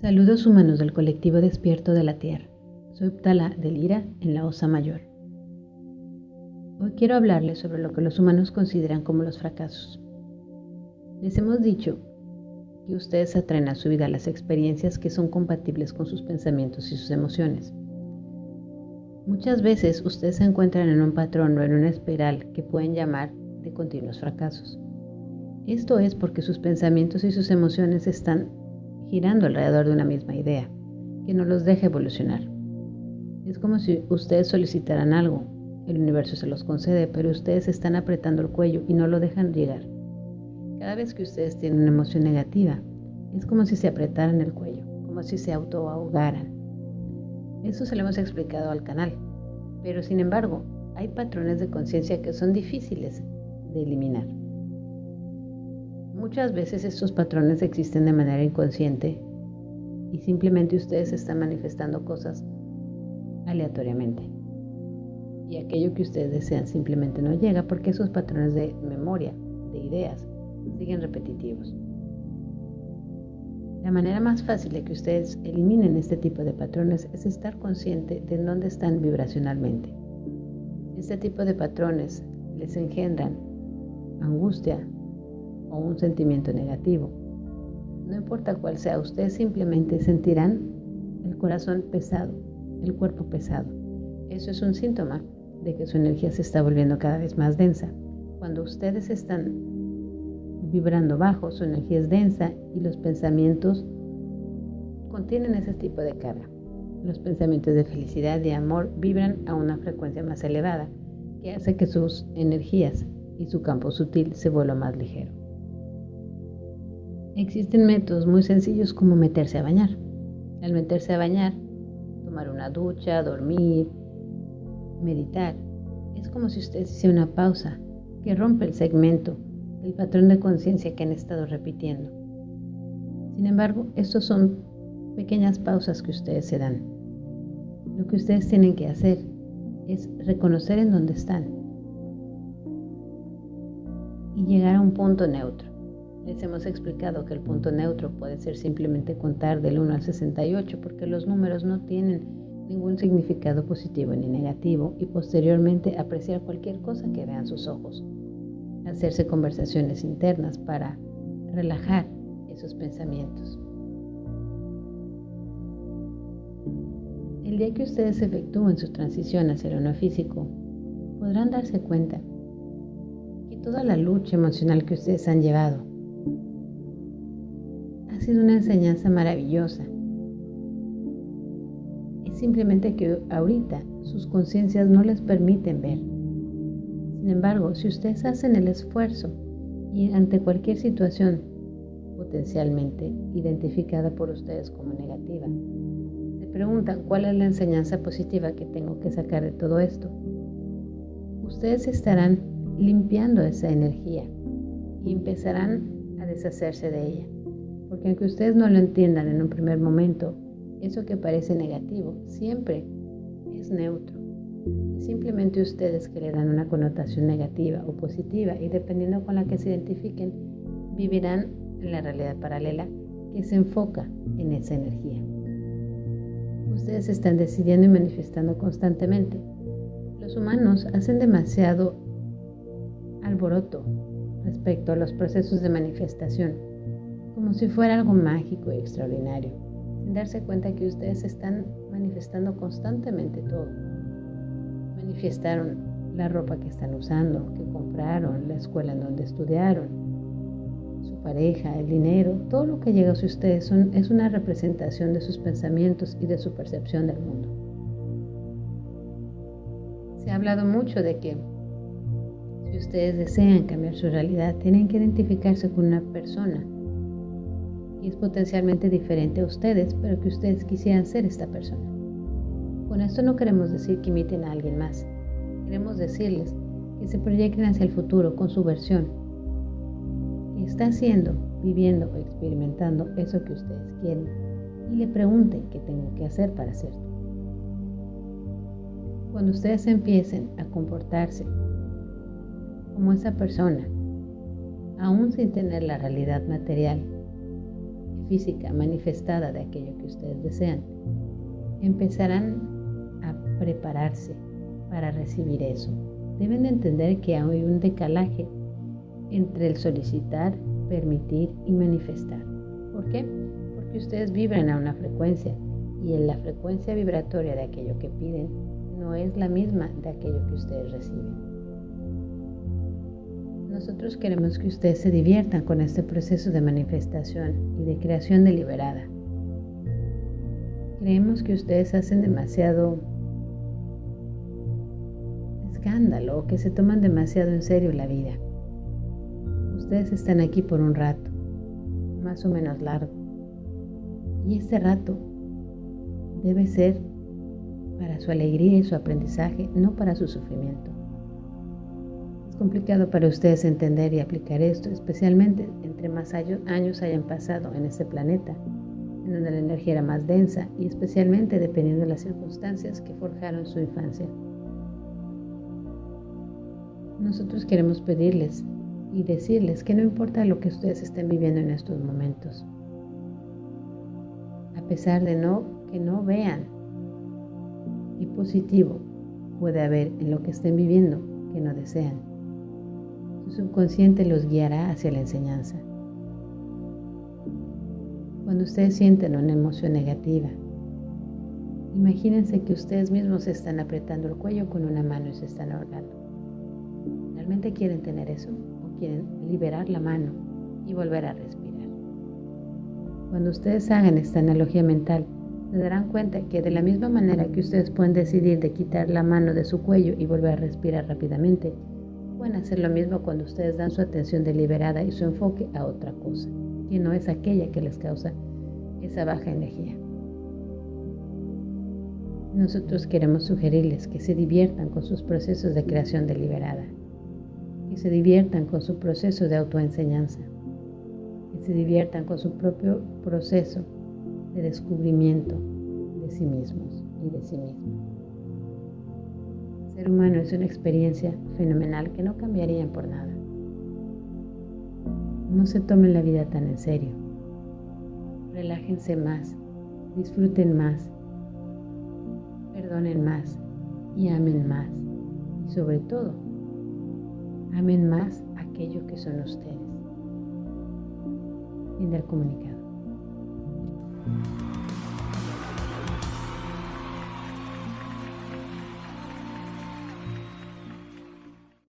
Saludos humanos del colectivo despierto de la Tierra. Soy Uptala de Lira en la Osa Mayor. Hoy quiero hablarles sobre lo que los humanos consideran como los fracasos. Les hemos dicho que ustedes atraen a su vida las experiencias que son compatibles con sus pensamientos y sus emociones. Muchas veces ustedes se encuentran en un patrón o en una espiral que pueden llamar de continuos fracasos. Esto es porque sus pensamientos y sus emociones están girando alrededor de una misma idea, que no los deja evolucionar. Es como si ustedes solicitaran algo, el universo se los concede, pero ustedes están apretando el cuello y no lo dejan llegar. Cada vez que ustedes tienen una emoción negativa, es como si se apretaran el cuello, como si se autoahogaran. Eso se lo hemos explicado al canal, pero sin embargo, hay patrones de conciencia que son difíciles de eliminar. Muchas veces estos patrones existen de manera inconsciente y simplemente ustedes están manifestando cosas aleatoriamente. Y aquello que ustedes desean simplemente no llega porque esos patrones de memoria, de ideas, siguen repetitivos. La manera más fácil de que ustedes eliminen este tipo de patrones es estar consciente de dónde están vibracionalmente. Este tipo de patrones les engendran angustia o un sentimiento negativo. No importa cuál sea, ustedes simplemente sentirán el corazón pesado, el cuerpo pesado. Eso es un síntoma de que su energía se está volviendo cada vez más densa. Cuando ustedes están vibrando bajo, su energía es densa y los pensamientos contienen ese tipo de carga. Los pensamientos de felicidad y amor vibran a una frecuencia más elevada, que hace que sus energías y su campo sutil se vuelva más ligero. Existen métodos muy sencillos como meterse a bañar. Al meterse a bañar, tomar una ducha, dormir, meditar, es como si ustedes hicieran una pausa que rompe el segmento del patrón de conciencia que han estado repitiendo. Sin embargo, estos son pequeñas pausas que ustedes se dan. Lo que ustedes tienen que hacer es reconocer en dónde están y llegar a un punto neutro. Les hemos explicado que el punto neutro puede ser simplemente contar del 1 al 68 porque los números no tienen ningún significado positivo ni negativo y posteriormente apreciar cualquier cosa que vean sus ojos. Hacerse conversaciones internas para relajar esos pensamientos. El día que ustedes efectúen su transición hacia lo no físico, podrán darse cuenta que toda la lucha emocional que ustedes han llevado ha sido una enseñanza maravillosa. Es simplemente que ahorita sus conciencias no les permiten ver. Sin embargo, si ustedes hacen el esfuerzo y ante cualquier situación potencialmente identificada por ustedes como negativa, se preguntan cuál es la enseñanza positiva que tengo que sacar de todo esto, ustedes estarán limpiando esa energía y empezarán a deshacerse de ella. Porque aunque ustedes no lo entiendan en un primer momento, eso que parece negativo siempre es neutro. Es simplemente ustedes que le dan una connotación negativa o positiva y dependiendo con la que se identifiquen, vivirán en la realidad paralela que se enfoca en esa energía. Ustedes están decidiendo y manifestando constantemente. Los humanos hacen demasiado alboroto respecto a los procesos de manifestación, como si fuera algo mágico y extraordinario, sin darse cuenta que ustedes están manifestando constantemente todo. Manifestaron la ropa que están usando, que compraron, la escuela en donde estudiaron, su pareja, el dinero, todo lo que llega a ustedes es una representación de sus pensamientos y de su percepción del mundo. Se ha hablado mucho de que si ustedes desean cambiar su realidad, tienen que identificarse con una persona que es potencialmente diferente a ustedes, pero que ustedes quisieran ser esta persona. Con esto no queremos decir que imiten a alguien más. Queremos decirles que se proyecten hacia el futuro con su versión, que está haciendo, viviendo o experimentando eso que ustedes quieren y le pregunten qué tengo que hacer para hacerlo. Cuando ustedes empiecen a comportarse como esa persona, aún sin tener la realidad material y física manifestada de aquello que ustedes desean, empezarán a prepararse para recibir eso. Deben de entender que hay un decalaje entre el solicitar, permitir y manifestar. ¿Por qué? Porque ustedes vibran a una frecuencia y en la frecuencia vibratoria de aquello que piden no es la misma de aquello que ustedes reciben. Nosotros queremos que ustedes se diviertan con este proceso de manifestación y de creación deliberada. Creemos que ustedes hacen demasiado escándalo o que se toman demasiado en serio la vida. Ustedes están aquí por un rato, más o menos largo. Y este rato debe ser para su alegría y su aprendizaje, no para su sufrimiento. Es complicado para ustedes entender y aplicar esto, especialmente entre más años hayan pasado en este planeta, en donde la energía era más densa y especialmente dependiendo de las circunstancias que forjaron su infancia. Nosotros queremos pedirles y decirles que no importa lo que ustedes estén viviendo en estos momentos, a pesar de que no vean qué positivo puede haber en lo que estén viviendo que no desean, su subconsciente los guiará hacia la enseñanza. Cuando ustedes sienten una emoción negativa, imagínense que ustedes mismos se están apretando el cuello con una mano y se están ahogando. ¿Realmente quieren tener eso? ¿O quieren liberar la mano y volver a respirar? Cuando ustedes hagan esta analogía mental, se darán cuenta que de la misma manera que ustedes pueden decidir de quitar la mano de su cuello y volver a respirar rápidamente, pueden hacer lo mismo cuando ustedes dan su atención deliberada y su enfoque a otra cosa, que no es aquella que les causa esa baja energía. Nosotros queremos sugerirles que se diviertan con sus procesos de creación deliberada, que se diviertan con su proceso de autoenseñanza, que se diviertan con su propio proceso de descubrimiento de sí mismos y de sí mismo. Ser humano es una experiencia fenomenal que no cambiarían por nada. No se tomen la vida tan en serio. Relájense más, disfruten más, perdonen más y amen más. Y sobre todo, amen más aquello que son ustedes. Fin del comunicado.